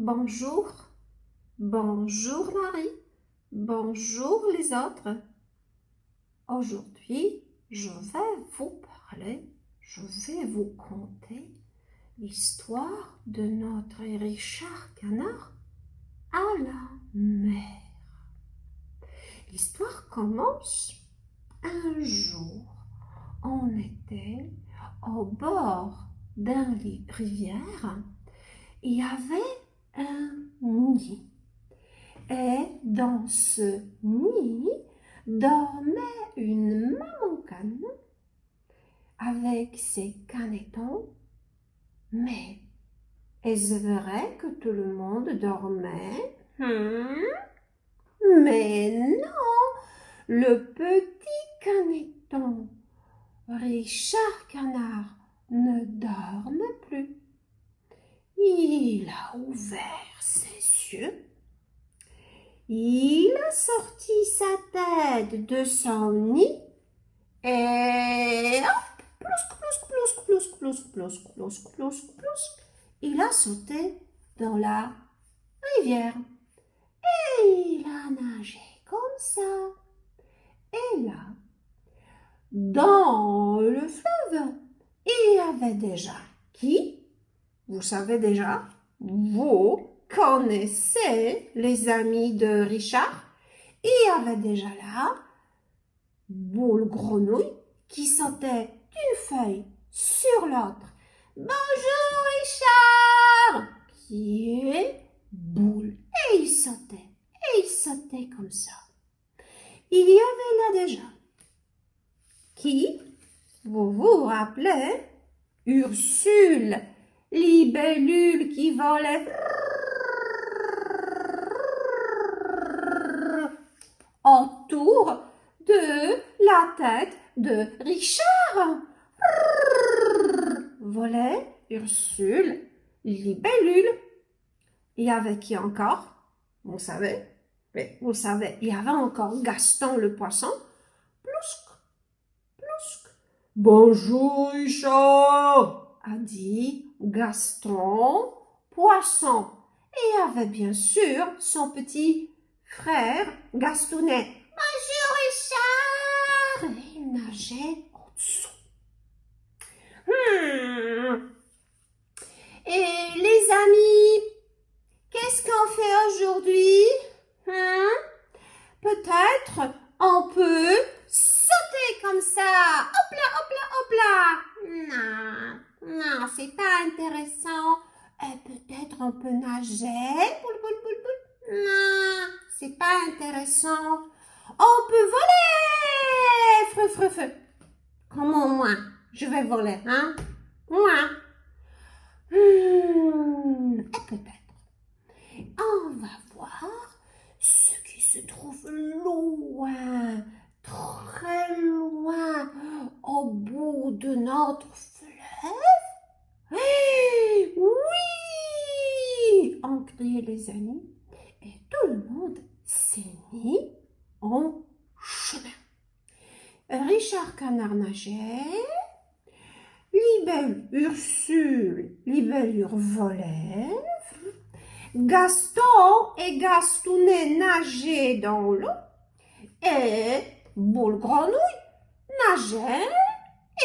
Bonjour, bonjour Marie, bonjour les autres. Aujourd'hui, je vais vous conter l'histoire de notre Richard Canard à la mer. L'histoire commence un jour. On était au bord d'une rivière. Il y avait un nid. Et dans ce nid dormait une maman canne avec ses canetons. Mais est-ce vrai que tout le monde dormait? Mais non, le petit caneton Richard Canard ne dorme plus. Il a ouvert ses yeux. Il a sorti sa tête de son nid et hop, plousc, plousc, plousc, plousc, plousc, plousc, plousc, il a sauté dans la rivière. Et il a nagé comme ça. Et là, dans le fleuve, il y avait déjà qui? Vous savez déjà, vous connaissez les amis de Richard. Il y avait déjà là Boule Grenouille qui sautait d'une feuille sur l'autre. Bonjour Richard, qui est Boule. Et il sautait comme ça. Il y avait là déjà qui, vous vous rappelez, Ursule, libellule qui volait autour de la tête de Richard. Volait Ursule, libellule. Il y avait qui encore? Vous savez? Oui, vous savez, il y avait encore Gaston le poisson. Plousc, plousc. Bonjour Richard, a dit Gaston poisson. Et il y avait bien sûr son petit frère Gastounet. Bonjour Richard. Et il nageait en dessous. Et les amis, qu'est-ce qu'on fait aujourd'hui? Peut-être on peut sauter comme ça. Hop là, hop là, hop là. Non, c'est pas intéressant. Et peut-être on peut nager. Boule, boule, boule, boule. Non, c'est pas intéressant. On peut voler. Freu, freu, freu. Comment moi? Je vais voler, hein? Moi. Et peut-être. On va voir ce qui se trouve loin, très loin, au bout de notre fleuve. Hey, oui! Ont crié les amis et tout le monde s'est mis en chemin. Richard Canard nageait, Libelle Ursule, libellule volait, Gaston et Gastounet nageaient dans l'eau et Boule Grenouille nageait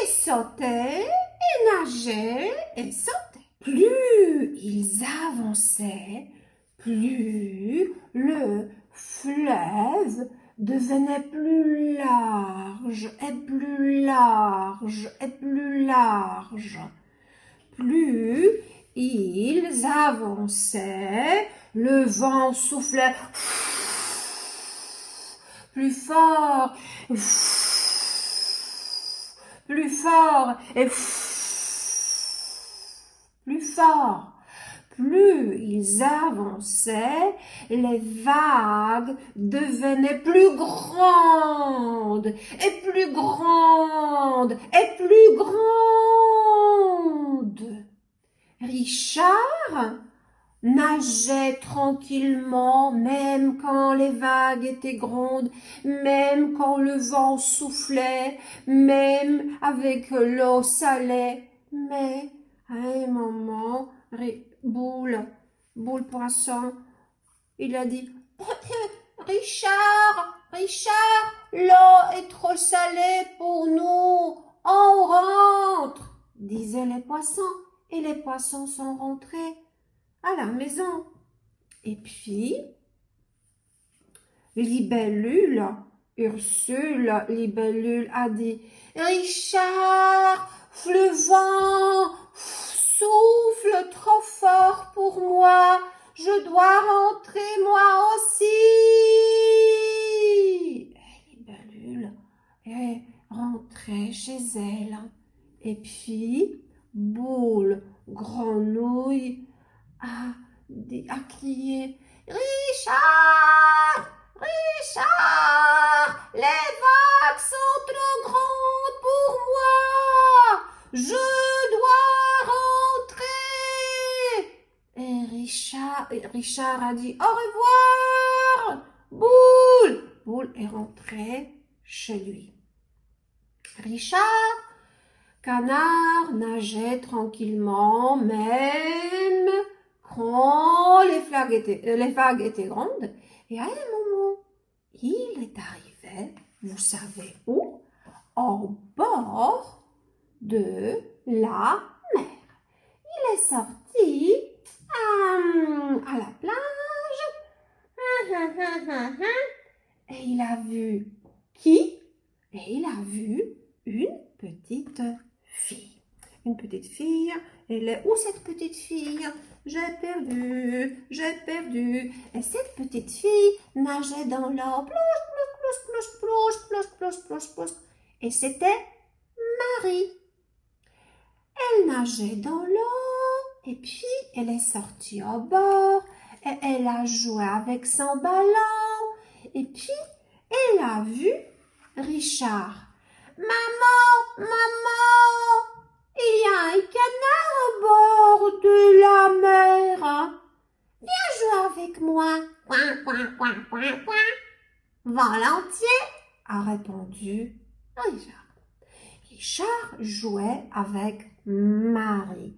et sautait et nageait et sautait. Plus ils avançaient, plus le fleuve devenait plus large et plus large et plus large. Plus ils avançaient, le vent soufflait plus fort, plus fort et plus fort. Plus ils avançaient, les vagues devenaient plus grandes et plus grandes et plus grandes. Richard nageait tranquillement, même quand les vagues étaient grandes, même quand le vent soufflait, même avec l'eau salée. Mais à un moment, Boule Boule Poisson, il a dit « Richard, Richard, l'eau est trop salée pour nous, on rentre !» disaient les poissons, et les poissons sont rentrés à la maison. Et puis, Libellule, Ursule, Libellule a dit « Richard, le vent souffle trop fort pour moi, je dois rentrer moi aussi. » Et Libellule est rentrée chez elle. Et puis, Boule, Grenouille, a crié « Richard, Richard, les vagues sont trop grandes pour moi, je dois rentrer. » Et Richard a dit « Au revoir, Boule !» Boule est rentré chez lui. Richard Canard nageait tranquillement, même quand les vagues étaient grandes. Et à un moment, il est arrivé, vous savez où? Au bord de la mer. Il est sorti à la plage et il a vu qui? Et il a vu une petite fille. Une petite fille, elle est où cette petite fille? J'ai perdu, j'ai perdu. Et cette petite fille nageait dans l'eau. Plouche, plouche, plouche, plouche, plouche, plouche, plouche, plouche. Et c'était Marie. Elle nageait dans l'eau et puis elle est sortie au bord et elle a joué avec son ballon. Et puis elle a vu Richard. Maman, maman, il y a un canard au bord de la mer. Viens jouer avec moi. Coin, coin, coin, coin, coin. Volontiers, a répondu Richard. Richard jouait avec Marie.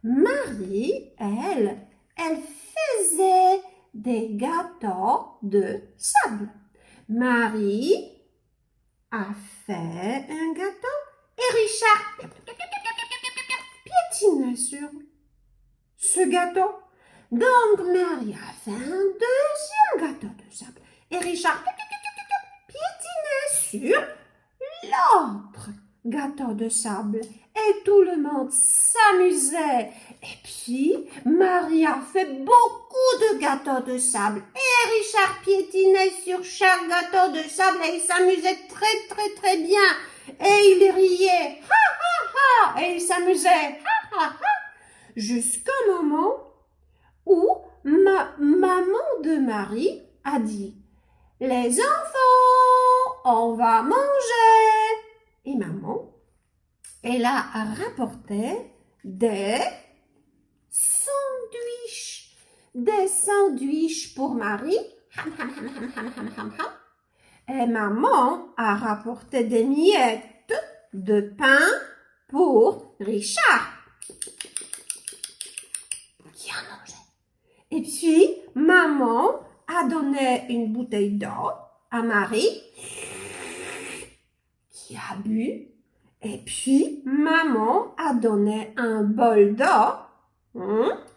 Marie, elle faisait des gâteaux de sable. Marie a fait un gâteau et Richard piétinait sur ce gâteau. Donc Marie a fait un deuxième gâteau de sable et Richard piétinait sur l'autre gâteau de sable et tout le monde s'amusait. Et puis Marie a fait beaucoup de gâteaux de sable et Richard piétinait sur chaque gâteau de sable et il s'amusait très très très bien et il riait ha ha ha et il s'amusait ha ha ha jusqu'au moment où maman de Marie a dit « Les enfants, on va manger !» Et maman, elle a rapporté des sandwichs pour Marie. Et maman a rapporté des miettes de pain pour Richard, qui a mangé. Et puis, maman a donné une bouteille d'eau à Marie, qui a bu. Et puis, maman a donné un bol d'eau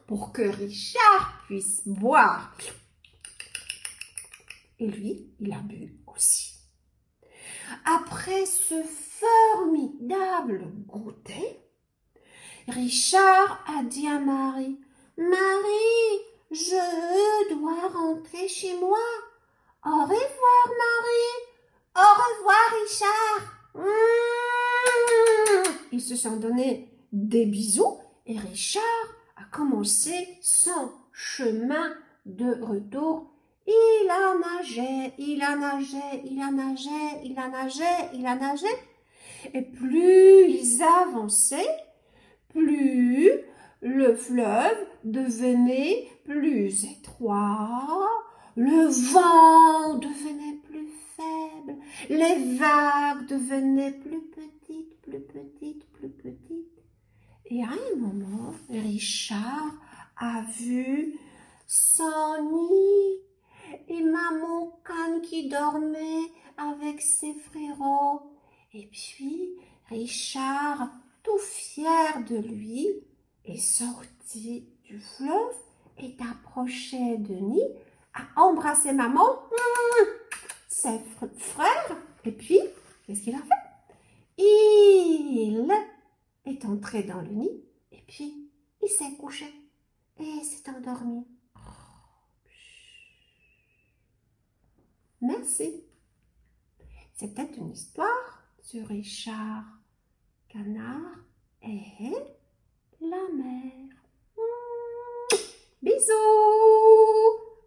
pour que Richard puisse boire. Et lui, il a bu aussi. Après ce formidable goûter, Richard a dit à Marie, « Marie, je dois rentrer chez moi. Au revoir, Marie. Au revoir, Richard. » Ils se sont donné des bisous et Richard a commencé son chemin de retour. Il a nagé, il a nagé, il a nagé, il a nagé, il a nagé. Et plus ils avançaient, plus le fleuve devenait plus étroit, le vent devenait plus faible, les vagues devenaient plus petites, plus petites, plus petites. Et à un moment, Richard a vu sans nid. Et maman canne qui dormait avec ses frérots. Et puis Richard, tout fier de lui, est sorti du fleuve et approchait de nid, a embrassé maman, ses frères, et puis, qu'est-ce qu'il a fait? Il est entré dans le nid, et puis il s'est couché et s'est endormi. Merci. C'était une histoire sur Richard Canard et la mer. Bisous.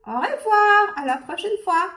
Au revoir, à la prochaine fois.